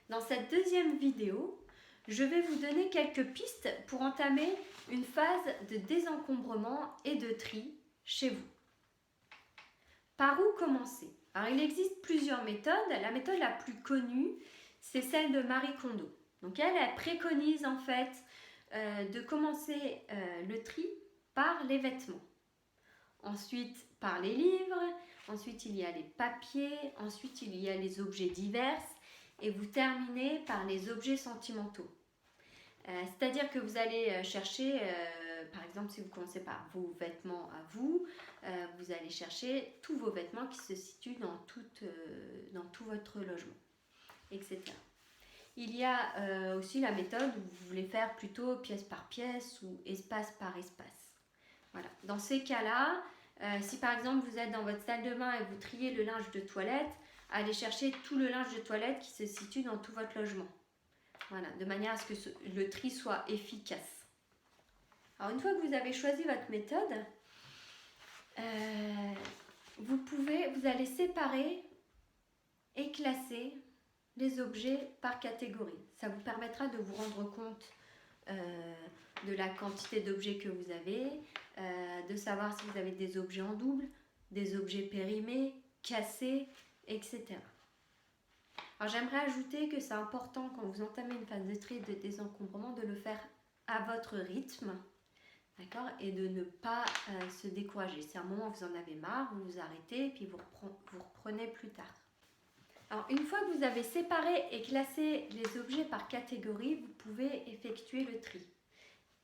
Dans cette deuxième vidéo, je vais vous donner quelques pistes pour entamer une phase de désencombrement et de tri chez vous. Par où commencer? Alors, il existe plusieurs méthodes. La méthode la plus connue, c'est celle de Marie Kondo. Donc elle préconise en fait de commencer le tri par les vêtements. Ensuite, par les livres. Ensuite, il y a les papiers. Ensuite, il y a les objets divers. Et vous terminez par les objets sentimentaux. C'est-à-dire que vous allez chercher, par exemple, si vous commencez par vos vêtements à vous, vous allez chercher tous vos vêtements qui se situent dans tout votre logement, etc. Il y a aussi la méthode où vous voulez faire plutôt pièce par pièce ou espace par espace. Voilà. Dans ces cas-là, si par exemple vous êtes dans votre salle de bain et vous triez le linge de toilette, allez chercher tout le linge de toilette qui se situe dans tout votre logement. Voilà, de manière à ce que le tri soit efficace. Alors une fois que vous avez choisi votre méthode, vous allez séparer et classer les objets par catégorie. Ça vous permettra de vous rendre compte de la quantité d'objets que vous avez, de savoir si vous avez des objets en double, des objets périmés, cassés, etc. Alors j'aimerais ajouter que c'est important quand vous entamez une phase de tri et de désencombrement de le faire à votre rythme, d'accord, et de ne pas se décourager. C'est un moment où vous en avez marre, vous vous arrêtez et puis vous reprenez plus tard. Alors une fois que vous avez séparé et classé les objets par catégorie, vous pouvez effectuer le tri.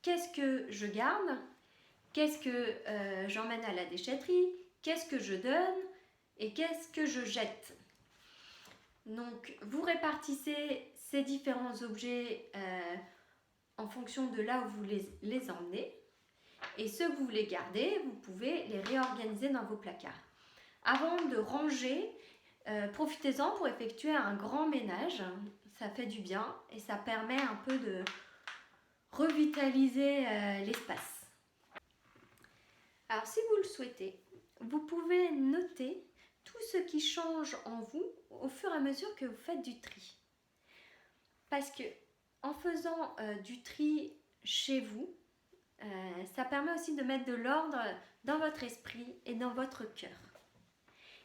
Qu'est-ce que je garde? Qu'est-ce que j'emmène à la déchetterie? Qu'est-ce que je donne? Et qu'est-ce que je jette? Donc, vous répartissez ces différents objets en fonction de là où vous les emmenez. Et ceux que vous voulez garder, vous pouvez les réorganiser dans vos placards. Avant de ranger, profitez-en pour effectuer un grand ménage. Ça fait du bien et ça permet un peu de revitaliser l'espace. Alors, si vous le souhaitez, vous pouvez noter tout ce qui change en vous au fur et à mesure que vous faites du tri. Parce que en faisant du tri chez vous, ça permet aussi de mettre de l'ordre dans votre esprit et dans votre cœur.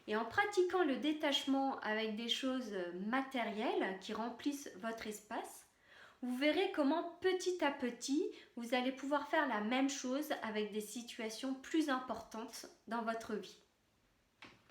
Et en pratiquant le détachement avec des choses matérielles qui remplissent votre espace, vous verrez comment petit à petit, vous allez pouvoir faire la même chose avec des situations plus importantes dans votre vie.